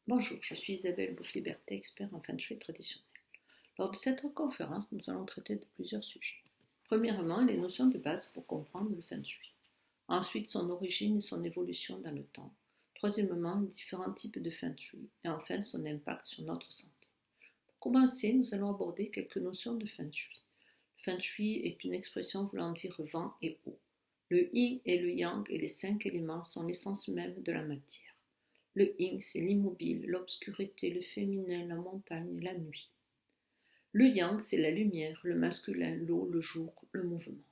Bonjour, je suis Isabelle Bouffier-Berthet, expert en Feng Shui traditionnel. Lors de cette conférence, nous allons traiter de plusieurs sujets. Premièrement, les notions de base pour comprendre le Feng Shui. Ensuite, son origine et son évolution dans le temps. Troisièmement, les différents types de Feng Shui. Et enfin, son impact sur notre santé. Pour commencer, nous allons aborder quelques notions de Feng Shui. Le Feng Shui est une expression voulant dire vent et eau. Le yin et le yang et les 5 éléments sont l'essence même de la matière. Le yin, c'est l'immobile, l'obscurité, le féminin, la montagne, la nuit. Le yang, c'est la lumière, le masculin, l'eau, le jour, le mouvement.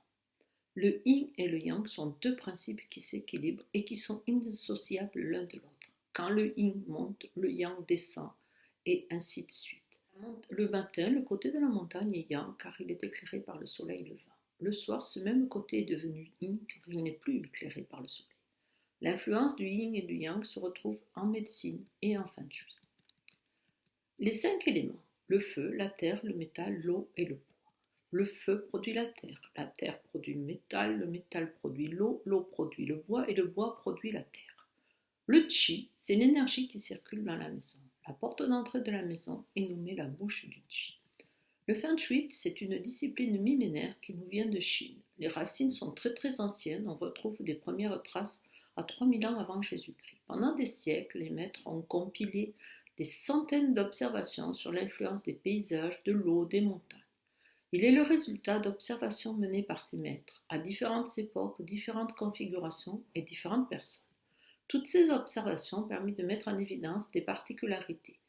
Le yin et le yang sont deux principes qui s'équilibrent et qui sont indissociables l'un de l'autre. Quand le yin monte, le yang descend, et ainsi de suite. Le matin, le côté de la montagne est yang car il est éclairé par le soleil levant. Le soir, ce même côté est devenu yin car il n'est plus éclairé par le soleil. L'influence du yin et du yang se retrouve en médecine et en Feng Shui. Les 5 éléments, le feu, la terre, le métal, l'eau et le bois. Le feu produit la terre produit le métal produit l'eau produit le bois et le bois produit la terre. Le chi, c'est l'énergie qui circule dans la maison. La porte d'entrée de la maison est nommée la bouche du chi. Le Feng Shui, c'est une discipline millénaire qui nous vient de Chine. Les racines sont très anciennes, on retrouve des premières traces à 3000 ans avant Jésus-Christ. Pendant des siècles, les maîtres ont compilé des centaines d'observations sur l'influence des paysages, de l'eau, des montagnes. Il est le résultat d'observations menées par ces maîtres, à différentes époques, différentes configurations et différentes personnes. Toutes ces observations permettent de mettre en évidence des particularités.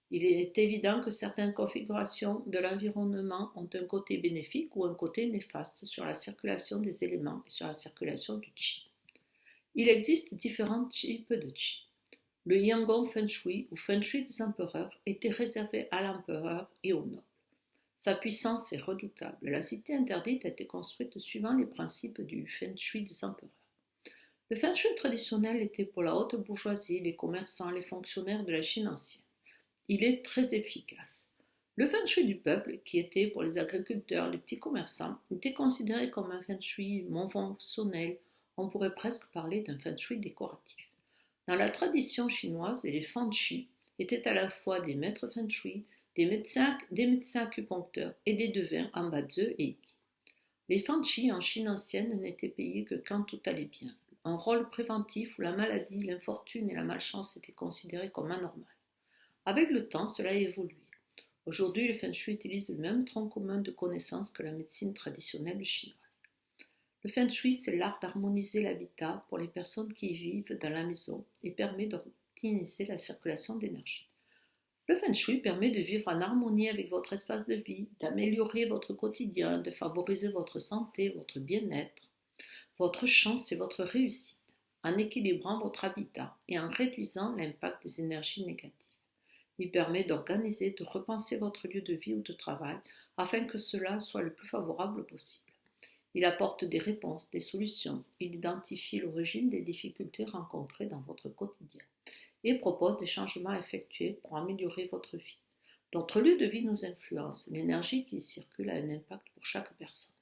Il est évident que certaines configurations de l'environnement ont un côté bénéfique ou un côté néfaste sur la circulation des éléments et sur la circulation du chi. Il existe différents types de chi. Le Yangon Feng Shui ou Feng Shui des empereurs était réservé à l'empereur et aux nobles. Sa puissance est redoutable. La cité interdite a été construite suivant les principes du Feng Shui des empereurs. Le Feng Shui traditionnel était pour la haute bourgeoisie, les commerçants, les fonctionnaires de la Chine ancienne. Il est très efficace. Le Feng Shui du peuple, qui était pour les agriculteurs, les petits commerçants, était considéré comme un Feng Shui conventionnel. On pourrait presque parler d'un Feng Shui décoratif. Dans la tradition chinoise, les Fan Chi étaient à la fois des maîtres Feng Shui, des médecins acupuncteurs et des devins en Bazi et Yi. Les Fan Chi en Chine ancienne n'étaient payés que quand tout allait bien. Un rôle préventif où la maladie, l'infortune et la malchance étaient considérés comme anormales. Avec le temps, cela a évolué. Aujourd'hui, le Feng Shui utilise le même tronc commun de connaissances que la médecine traditionnelle chinoise. Le Feng Shui, c'est l'art d'harmoniser l'habitat pour les personnes qui y vivent dans la maison et permet d'optimiser la circulation d'énergie. Le Feng Shui permet de vivre en harmonie avec votre espace de vie, d'améliorer votre quotidien, de favoriser votre santé, votre bien-être, votre chance et votre réussite, en équilibrant votre habitat et en réduisant l'impact des énergies négatives. Il permet d'organiser, de repenser votre lieu de vie ou de travail afin que cela soit le plus favorable possible. Il apporte des réponses, des solutions, il identifie l'origine des difficultés rencontrées dans votre quotidien et propose des changements à effectuer pour améliorer votre vie. Notre lieu de vie nous influence, l'énergie qui y circule a un impact pour chaque personne.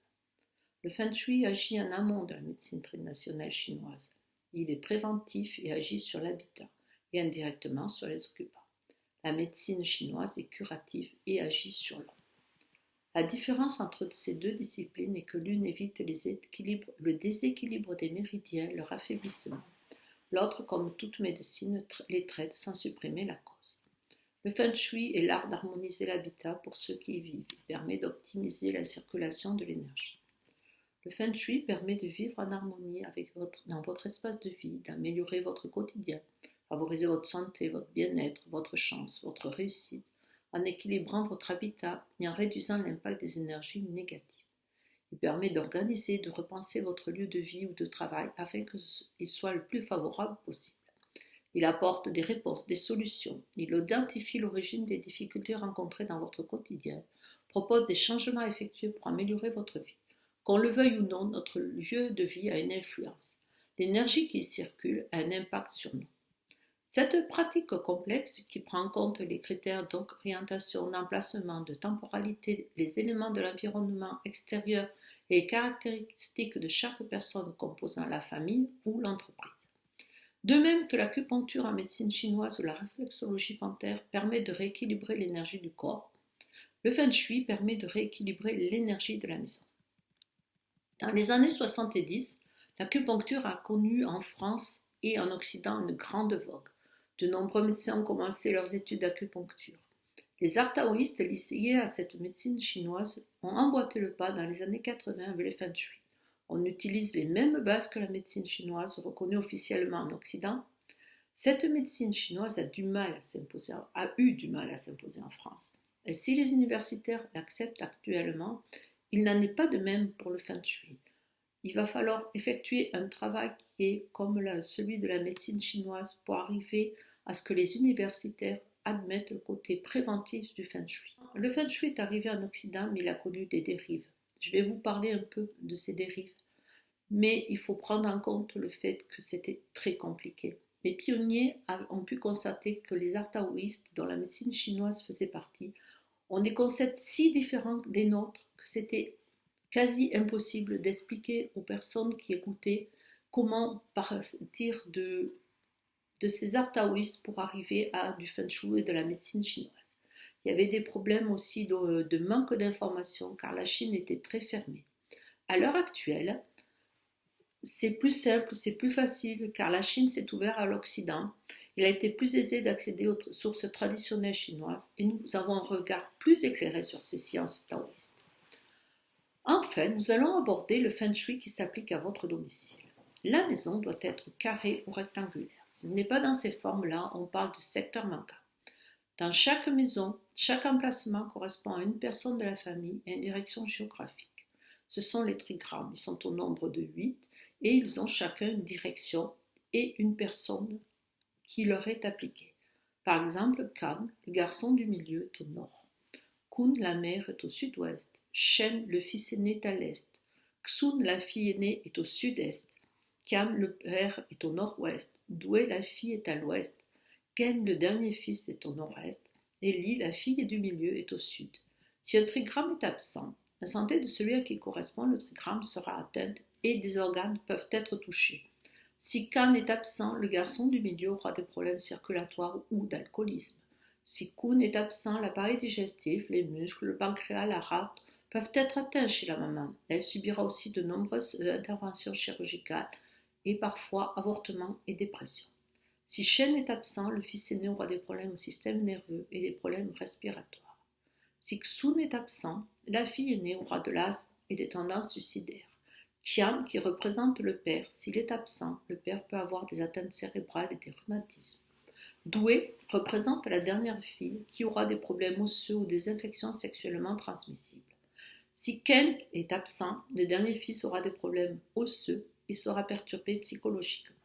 Le Feng Shui agit en amont de la médecine traditionnelle chinoise. Il est préventif et agit sur l'habitat et indirectement sur les occupants. La médecine chinoise est curative et agit sur l'homme. La différence entre ces deux disciplines est que l'une évite le déséquilibre des méridiens, leur affaiblissement. L'autre, comme toute médecine, les traite sans supprimer la cause. Le Feng Shui est l'art d'harmoniser l'habitat pour ceux qui y vivent. Il permet d'optimiser la circulation de l'énergie. Le Feng Shui permet de vivre en harmonie dans votre espace de vie, d'améliorer votre quotidien, favoriser votre santé, votre bien-être, votre chance, votre réussite, en équilibrant votre habitat et en réduisant l'impact des énergies négatives. Il permet d'organiser et de repenser votre lieu de vie ou de travail afin qu'il soit le plus favorable possible. Il apporte des réponses, des solutions. Il identifie l'origine des difficultés rencontrées dans votre quotidien, propose des changements à effectuer pour améliorer votre vie. Qu'on le veuille ou non, notre lieu de vie a une influence. L'énergie qui circule a un impact sur nous. Cette pratique complexe, qui prend en compte les critères d'orientation, d'emplacement, de temporalité, les éléments de l'environnement extérieur et les caractéristiques de chaque personne composant la famille ou l'entreprise. De même que l'acupuncture en médecine chinoise ou la réflexologie plantaire permet de rééquilibrer l'énergie du corps, le feng shui permet de rééquilibrer l'énergie de la maison. Dans les années 70, l'acupuncture a connu en France et en Occident une grande vogue. De nombreux médecins ont commencé leurs études d'acupuncture. Les arts taoïstes liés à cette médecine chinoise ont emboîté le pas dans les années 80 avec le feng shui. On utilise les mêmes bases que la médecine chinoise reconnue officiellement en Occident. Cette médecine chinoise a eu du mal à s'imposer en France. Et si les universitaires l'acceptent actuellement, il n'en est pas de même pour le feng shui. Il va falloir effectuer un travail qui est comme celui de la médecine chinoise pour arriver à ce que les universitaires admettent le côté préventif du feng shui. Le feng shui est arrivé en Occident, mais il a connu des dérives. Je vais vous parler un peu de ces dérives, mais il faut prendre en compte le fait que c'était très compliqué. Les pionniers ont pu constater que les arts taoïstes, dont la médecine chinoise faisait partie, ont des concepts si différents des nôtres que c'était quasi impossible d'expliquer aux personnes qui écoutaient comment partir de ces arts taoïstes pour arriver à du feng shui et de la médecine chinoise. Il y avait des problèmes aussi de manque d'informations car la Chine était très fermée. À l'heure actuelle, c'est plus simple, c'est plus facile car la Chine s'est ouverte à l'Occident. Il a été plus aisé d'accéder aux sources traditionnelles chinoises et nous avons un regard plus éclairé sur ces sciences taoïstes. Enfin, nous allons aborder le feng shui qui s'applique à votre domicile. La maison doit être carrée ou rectangulaire. Si ce n'est pas dans ces formes-là, on parle de secteur manquant. Dans chaque maison, chaque emplacement correspond à une personne de la famille et à une direction géographique. Ce sont les trigrammes, ils sont au nombre de 8 et ils ont chacun une direction et une personne qui leur est appliquée. Par exemple, Kan, le garçon du milieu, est au nord. Kun, la mère, est au sud-ouest. Shen, le fils aîné, est à l'est. Xun, la fille aînée, est au sud-est. Kan, le père, est au nord-ouest. Dui, la fille, est à l'ouest. Ken, le dernier fils, est au nord-est. Et Li, la fille du milieu, est au sud. Si un trigramme est absent, la santé de celui à qui correspond le trigramme sera atteinte et des organes peuvent être touchés. Si Kan est absent, le garçon du milieu aura des problèmes circulatoires ou d'alcoolisme. Si Kun est absent, l'appareil digestif, les muscles, le pancréas, la rate peuvent être atteints chez la maman. Elle subira aussi de nombreuses interventions chirurgicales et parfois avortements et dépression. Si Shen est absent, le fils aîné aura des problèmes au système nerveux et des problèmes respiratoires. Si Xun est absent, la fille aînée aura de l'asthme et des tendances suicidaires. Qian, qui représente le père, s'il est absent, le père peut avoir des atteintes cérébrales et des rhumatismes. Doué représente la dernière fille qui aura des problèmes osseux ou des infections sexuellement transmissibles. Si Ken est absent, le dernier fils aura des problèmes osseux et sera perturbé psychologiquement.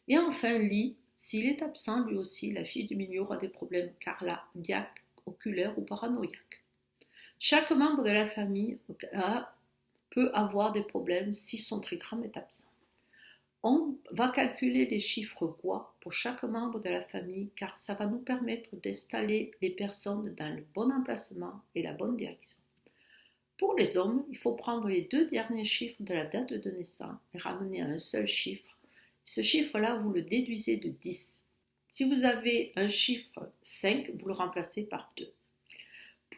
Et enfin Li, s'il est absent lui aussi, la fille du milieu aura des problèmes cardiaques, oculaires ou paranoïaques. Chaque membre de la famille peut avoir des problèmes si son trigramme est absent. On va calculer les chiffres Gua pour chaque membre de la famille car ça va nous permettre d'installer les personnes dans le bon emplacement et la bonne direction. Pour les hommes, il faut prendre les 2 derniers chiffres de la date de naissance et ramener à un seul chiffre. Ce chiffre-là, vous le déduisez de 10. Si vous avez un chiffre 5, vous le remplacez par 2.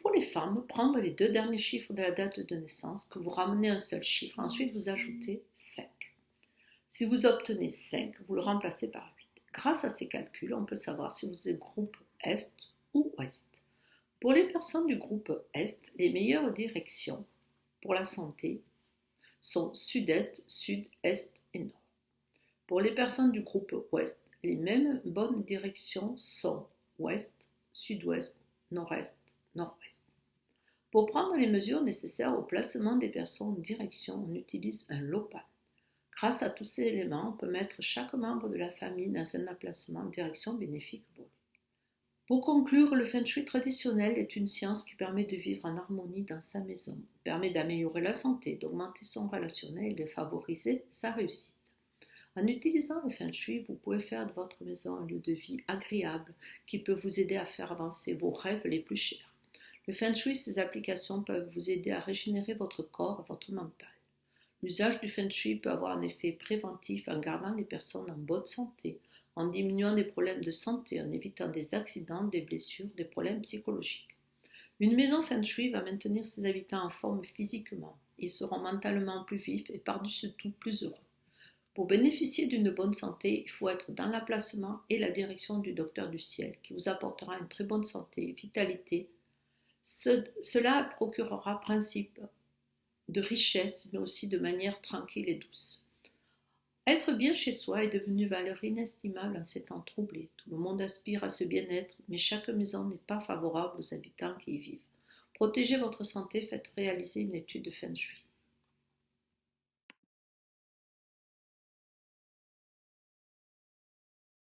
Pour les femmes, prendre les 2 derniers chiffres de la date de naissance, que vous ramenez à un seul chiffre, ensuite vous ajoutez 5. Si vous obtenez 5, vous le remplacez par 8. Grâce à ces calculs, on peut savoir si vous êtes groupe Est ou Ouest. Pour les personnes du groupe Est, les meilleures directions pour la santé sont Sud-Est, Sud-Est et Nord. Pour les personnes du groupe Ouest, les mêmes bonnes directions sont Ouest, Sud-Ouest, Nord-Est, Nord-Ouest. Pour prendre les mesures nécessaires au placement des personnes en direction, on utilise un lopan. Grâce à tous ces éléments, on peut mettre chaque membre de la famille dans un emplacement en direction bénéfique pour lui. Pour conclure, le feng shui traditionnel est une science qui permet de vivre en harmonie dans sa maison, permet d'améliorer la santé, d'augmenter son relationnel et de favoriser sa réussite. En utilisant le feng shui, vous pouvez faire de votre maison un lieu de vie agréable qui peut vous aider à faire avancer vos rêves les plus chers. Le feng shui et ses applications peuvent vous aider à régénérer votre corps et votre mental. L'usage du Feng Shui peut avoir un effet préventif en gardant les personnes en bonne santé, en diminuant des problèmes de santé, en évitant des accidents, des blessures, des problèmes psychologiques. Une maison Feng Shui va maintenir ses habitants en forme physiquement. Ils seront mentalement plus vifs et par-dessus tout plus heureux. Pour bénéficier d'une bonne santé, il faut être dans l'emplacement et la direction du docteur du ciel, qui vous apportera une très bonne santé, vitalité. Cela procurera principe de richesse, mais aussi de manière tranquille et douce. Être bien chez soi est devenu valeur inestimable en ces temps troublés. Tout le monde aspire à ce bien-être, mais chaque maison n'est pas favorable aux habitants qui y vivent. Protégez votre santé, faites réaliser une étude de Feng Shui.